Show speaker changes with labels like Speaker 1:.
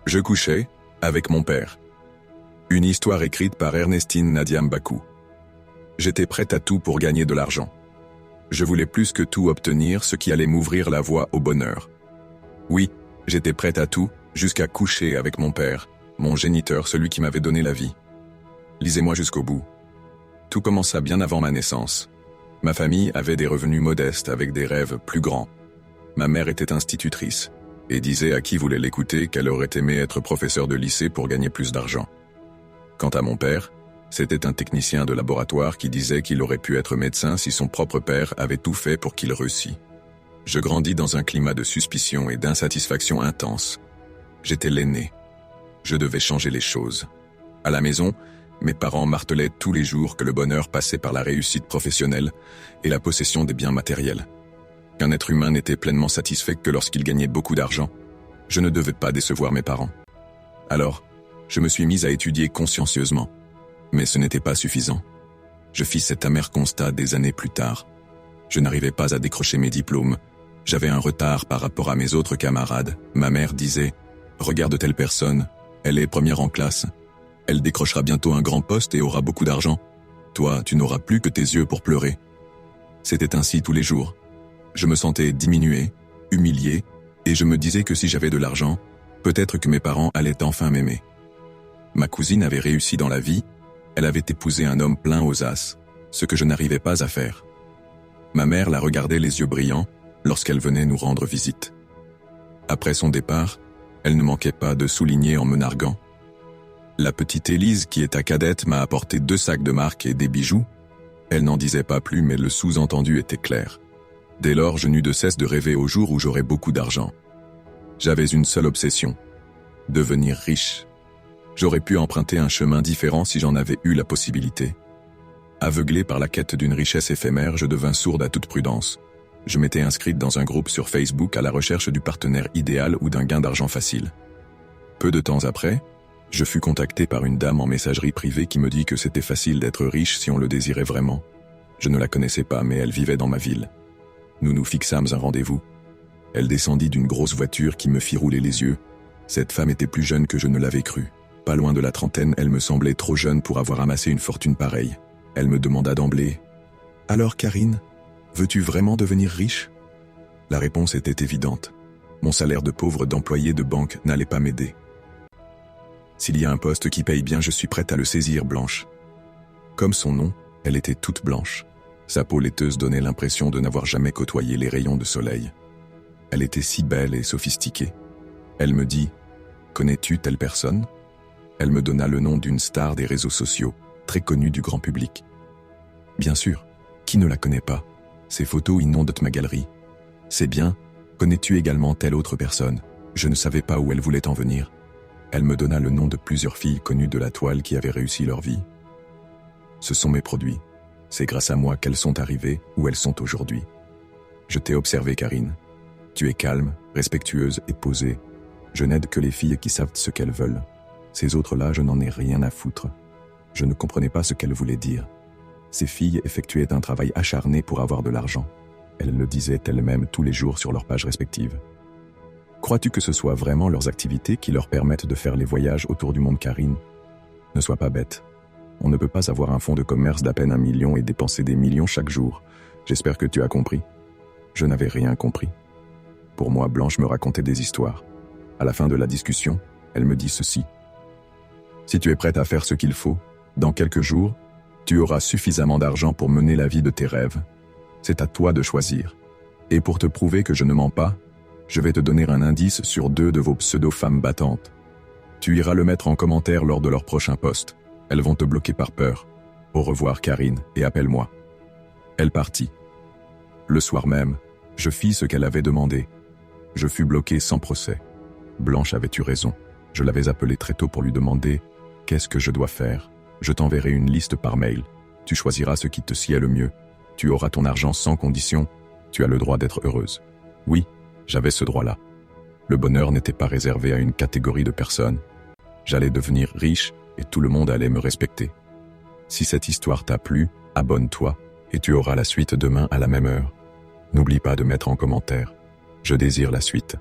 Speaker 1: Je couchais avec mon père. Une histoire écrite par Ernestine Nadia Mbakou. J'étais prête à tout pour gagner de l'argent. Je voulais plus que tout obtenir ce qui allait m'ouvrir la voie au bonheur. Oui, j'étais prête à tout, jusqu'à coucher avec mon père, mon géniteur, celui qui m'avait donné la vie. Lisez-moi jusqu'au bout. Tout commença bien avant ma naissance. Ma famille avait des revenus modestes avec des rêves plus grands. Ma mère était institutrice et disait à qui voulait l'écouter qu'elle aurait aimé être professeure de lycée pour gagner plus d'argent. Quant à mon père, c'était un technicien de laboratoire qui disait qu'il aurait pu être médecin si son propre père avait tout fait pour qu'il réussisse. Je grandis dans un climat de suspicion et d'insatisfaction intense. J'étais l'aîné. Je devais changer les choses. À la maison, mes parents martelaient tous les jours que le bonheur passait par la réussite professionnelle et la possession des biens matériels. Qu'un être humain n'était pleinement satisfait que lorsqu'il gagnait beaucoup d'argent. Je ne devais pas décevoir mes parents. Alors, je me suis mis à étudier consciencieusement. Mais ce n'était pas suffisant. Je fis cet amer constat des années plus tard. Je n'arrivais pas à décrocher mes diplômes. J'avais un retard par rapport à mes autres camarades. Ma mère disait « Regarde telle personne, elle est première en classe. Elle décrochera bientôt un grand poste et aura beaucoup d'argent. Toi, tu n'auras plus que tes yeux pour pleurer. » C'était ainsi tous les jours. Je me sentais diminué, humilié, et je me disais que si j'avais de l'argent, peut-être que mes parents allaient enfin m'aimer. Ma cousine avait réussi dans la vie, elle avait épousé un homme plein aux as, ce que je n'arrivais pas à faire. Ma mère la regardait les yeux brillants lorsqu'elle venait nous rendre visite. Après son départ, elle ne manquait pas de souligner en me narguant. La petite Élise, qui est ta cadette, m'a apporté 2 sacs de marque et des bijoux. Elle n'en disait pas plus, mais le sous-entendu était clair. Dès lors, je n'eus de cesse de rêver au jour où j'aurais beaucoup d'argent. J'avais une seule obsession, devenir riche. J'aurais pu emprunter un chemin différent si j'en avais eu la possibilité. Aveuglé par la quête d'une richesse éphémère, je devins sourde à toute prudence. Je m'étais inscrite dans un groupe sur Facebook à la recherche du partenaire idéal ou d'un gain d'argent facile. Peu de temps après, je fus contacté par une dame en messagerie privée qui me dit que c'était facile d'être riche si on le désirait vraiment. Je ne la connaissais pas, mais elle vivait dans ma ville. Nous nous fixâmes un rendez-vous. Elle descendit d'une grosse voiture qui me fit rouler les yeux. Cette femme était plus jeune que je ne l'avais cru. Pas loin de la trentaine, elle me semblait trop jeune pour avoir amassé une fortune pareille. Elle me demanda d'emblée « Alors Karine, veux-tu vraiment devenir riche ?» La réponse était évidente. Mon salaire de pauvre d'employé de banque n'allait pas m'aider. S'il y a un poste qui paye bien, je suis prête à le saisir, Blanche. Comme son nom, elle était toute blanche. Sa peau laiteuse donnait l'impression de n'avoir jamais côtoyé les rayons de soleil. Elle était si belle et sophistiquée. Elle me dit « Connais-tu telle personne ?» Elle me donna le nom d'une star des réseaux sociaux, très connue du grand public. Bien sûr, qui ne la connaît pas? Ses photos inondent ma galerie. C'est bien, connais-tu également telle autre personne? Je ne savais pas où elle voulait en venir. Elle me donna le nom de plusieurs filles connues de la toile qui avaient réussi leur vie. Ce sont mes produits. C'est grâce à moi qu'elles sont arrivées où elles sont aujourd'hui. Je t'ai observé, Karine. Tu es calme, respectueuse et posée. Je n'aide que les filles qui savent ce qu'elles veulent. Ces autres-là, je n'en ai rien à foutre. Je ne comprenais pas ce qu'elles voulaient dire. Ces filles effectuaient un travail acharné pour avoir de l'argent. Elles le disaient elles-mêmes tous les jours sur leurs pages respectives. Crois-tu que ce soit vraiment leurs activités qui leur permettent de faire les voyages autour du monde, Karine? Ne sois pas bête. On ne peut pas avoir un fonds de commerce d'à peine 1 million et dépenser des millions chaque jour. J'espère que tu as compris. Je n'avais rien compris. Pour moi, Blanche me racontait des histoires. À la fin de la discussion, elle me dit ceci. Si tu es prête à faire ce qu'il faut, dans quelques jours, tu auras suffisamment d'argent pour mener la vie de tes rêves. C'est à toi de choisir. Et pour te prouver que je ne mens pas, je vais te donner un indice sur 2 de vos pseudo-femmes battantes. Tu iras le mettre en commentaire lors de leur prochain post. Elles vont te bloquer par peur. Au revoir, Karine, et appelle-moi. Elle partit. Le soir même, je fis ce qu'elle avait demandé. Je fus bloqué sans procès. Blanche avait eu raison. Je l'avais appelée très tôt pour lui demander « Qu'est-ce que je dois faire ? Je t'enverrai une liste par mail. Tu choisiras ce qui te sied le mieux. Tu auras ton argent sans condition. Tu as le droit d'être heureuse. » Oui, j'avais ce droit-là. Le bonheur n'était pas réservé à une catégorie de personnes. J'allais devenir riche et tout le monde allait me respecter. Si cette histoire t'a plu, abonne-toi et tu auras la suite demain à la même heure. N'oublie pas de mettre en commentaire. Je désire la suite.